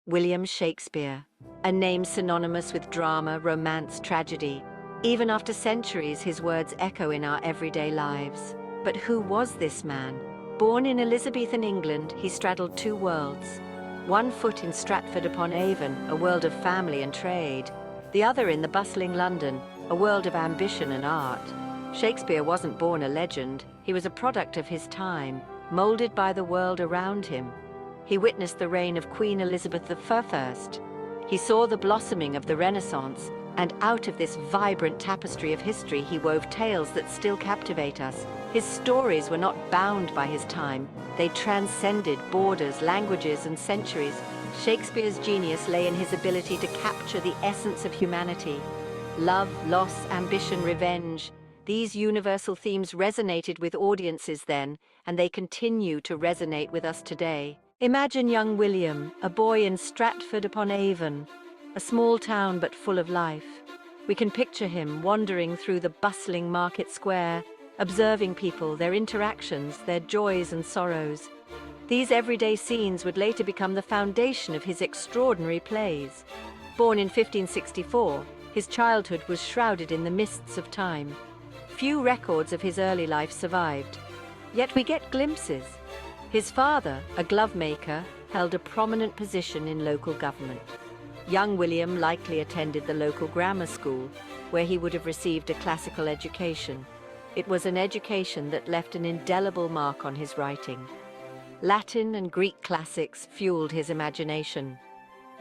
William Shakespeare, a name synonymous with drama, romance, tragedy. Even after centuries, his words echo in our everyday lives. But who was this man? Born in Elizabethan England, he straddled two worlds. One foot in Stratford-upon-Avon, a world of family and trade. The other in the bustling London, a world of ambition and art. Shakespeare wasn't born a legend. He was a product of his time, molded by the world around him. He witnessed the reign of Queen Elizabeth I. He saw the blossoming of the Renaissance, and out of this vibrant tapestry of history he wove tales that still captivate us. His stories were not bound by his time. They transcended borders, languages, and centuries. Shakespeare's genius lay in his ability to capture the essence of humanity. Love, loss, ambition, revenge. These universal themes resonated with audiences then, and they continue to resonate with us today. Imagine young William, a boy in Stratford-upon-Avon, a small town but full of life. We can picture him wandering through the bustling market square, observing people, their interactions, their joys and sorrows. These everyday scenes would later become the foundation of his extraordinary plays. Born in 1564, his childhood was shrouded in the mists of time. Few records of his early life survived, yet we get glimpses. His father, a glove maker, held a prominent position in local government. Young William likely attended the local grammar school, where he would have received a classical education. It was an education that left an indelible mark on his writing. Latin and Greek classics fueled his imagination.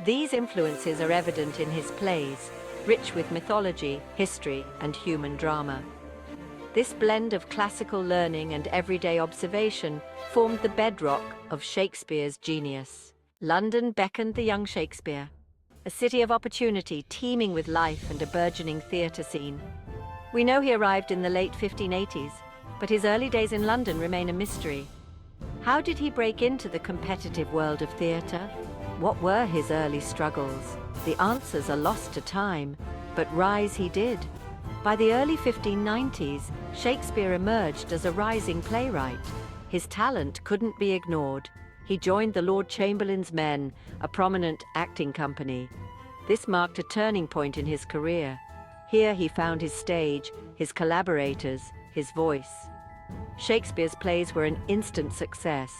These influences are evident in his plays, rich with mythology, history, and human drama. This blend of classical learning and everyday observation formed the bedrock of Shakespeare's genius. London beckoned the young Shakespeare, a city of opportunity teeming with life and a burgeoning theatre scene. We know he arrived in the late 1580s, but his early days in London remain a mystery. How did he break into the competitive world of theatre? What were his early struggles? The answers are lost to time, but rise he did. By the early 1590s, Shakespeare emerged as a rising playwright. His talent couldn't be ignored. He joined the Lord Chamberlain's Men, a prominent acting company. This marked a turning point in his career. Here he found his stage, his collaborators, his voice. Shakespeare's plays were an instant success.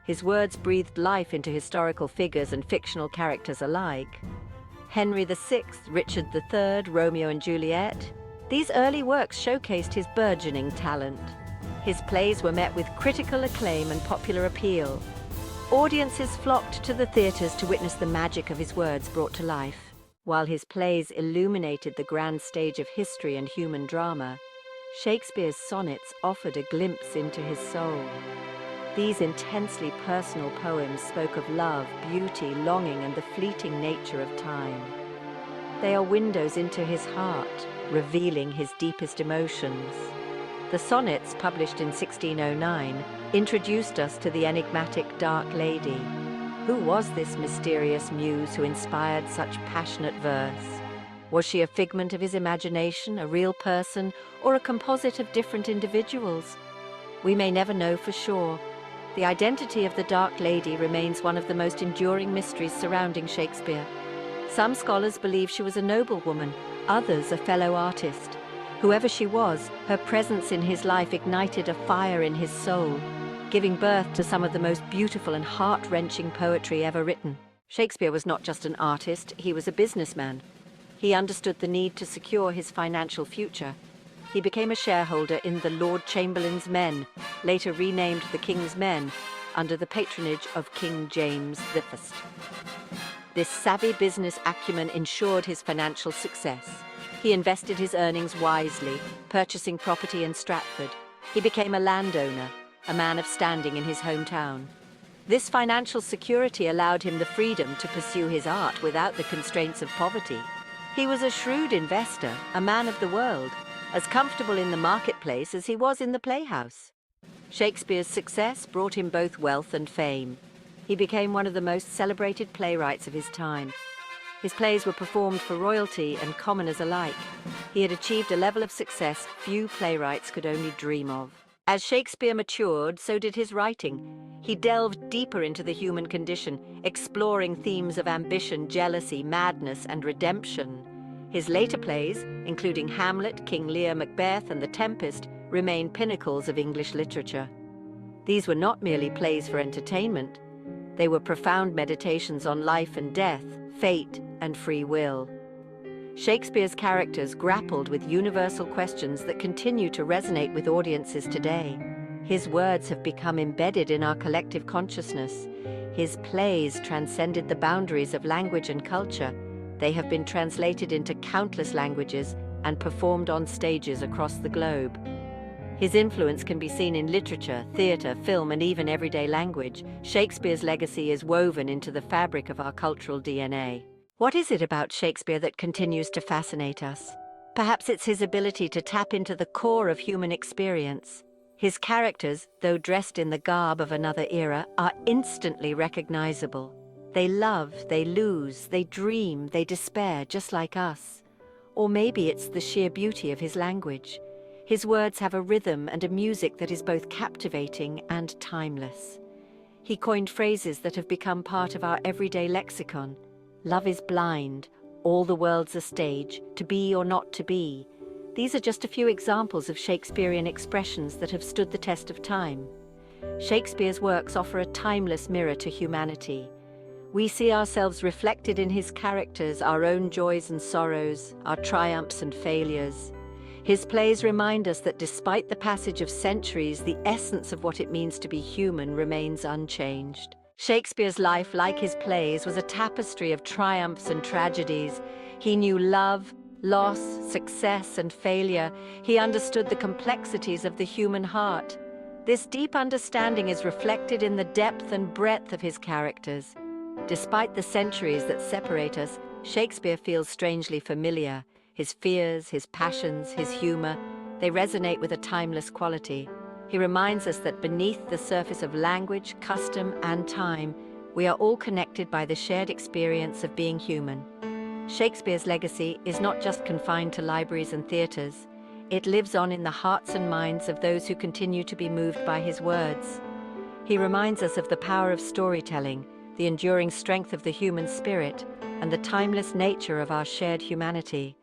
His words breathed life into historical figures and fictional characters alike. Henry VI, Richard III, Romeo and Juliet. These early works showcased his burgeoning talent. His plays were met with critical acclaim and popular appeal. Audiences flocked to the theatres to witness the magic of his words brought to life. While his plays illuminated the grand stage of history and human drama, Shakespeare's sonnets offered a glimpse into his soul. These intensely personal poems spoke of love, beauty, longing, and the fleeting nature of time. They are windows into his heart, revealing his deepest emotions. The Sonnets, published in 1609, introduced us to the enigmatic Dark Lady. Who was this mysterious muse who inspired such passionate verse? Was she a figment of his imagination, a real person, or a composite of different individuals? We may never know for sure. The identity of the Dark Lady remains one of the most enduring mysteries surrounding Shakespeare. Some scholars believe she was a noblewoman, others a fellow artist. Whoever she was, her presence in his life ignited a fire in his soul, giving birth to some of the most beautiful and heart-wrenching poetry ever written. Shakespeare was not just an artist, he was a businessman. He understood the need to secure his financial future. He became a shareholder in the Lord Chamberlain's Men, later renamed the King's Men, under the patronage of King James I. This savvy business acumen ensured his financial success. He invested his earnings wisely, purchasing property in Stratford. He became a landowner, a man of standing in his hometown. This financial security allowed him the freedom to pursue his art without the constraints of poverty. He was a shrewd investor, a man of the world, as comfortable in the marketplace as he was in the playhouse. Shakespeare's success brought him both wealth and fame. He became one of the most celebrated playwrights of his time. His plays were performed for royalty and commoners alike. He had achieved a level of success few playwrights could only dream of. As Shakespeare matured, so did his writing. He delved deeper into the human condition, exploring themes of ambition, jealousy, madness, and redemption. His later plays, including Hamlet, King Lear, Macbeth, and The Tempest, remain pinnacles of English literature. These were not merely plays for entertainment. They were profound meditations on life and death, fate, and free will. Shakespeare's characters grappled with universal questions that continue to resonate with audiences today. His words have become embedded in our collective consciousness. His plays transcended the boundaries of language and culture. They have been translated into countless languages and performed on stages across the globe. His influence can be seen in literature, theatre, film, and even everyday language. Shakespeare's legacy is woven into the fabric of our cultural DNA. What is it about Shakespeare that continues to fascinate us? Perhaps it's his ability to tap into the core of human experience. His characters, though dressed in the garb of another era, are instantly recognizable. They love, they lose, they dream, they despair, just like us. Or maybe it's the sheer beauty of his language. His words have a rhythm and a music that is both captivating and timeless. He coined phrases that have become part of our everyday lexicon. Love is blind, all the world's a stage, to be or not to be. These are just a few examples of Shakespearean expressions that have stood the test of time. Shakespeare's works offer a timeless mirror to humanity. We see ourselves reflected in his characters, our own joys and sorrows, our triumphs and failures. His plays remind us that despite the passage of centuries, the essence of what it means to be human remains unchanged. Shakespeare's life, like his plays, was a tapestry of triumphs and tragedies. He knew love, loss, success, and failure. He understood the complexities of the human heart. This deep understanding is reflected in the depth and breadth of his characters. Despite the centuries that separate us, Shakespeare feels strangely familiar. His fears, his passions, his humor, they resonate with a timeless quality. He reminds us that beneath the surface of language, custom, and time, we are all connected by the shared experience of being human. Shakespeare's legacy is not just confined to libraries and theaters. It lives on in the hearts and minds of those who continue to be moved by his words. He reminds us of the power of storytelling, the enduring strength of the human spirit, and the timeless nature of our shared humanity.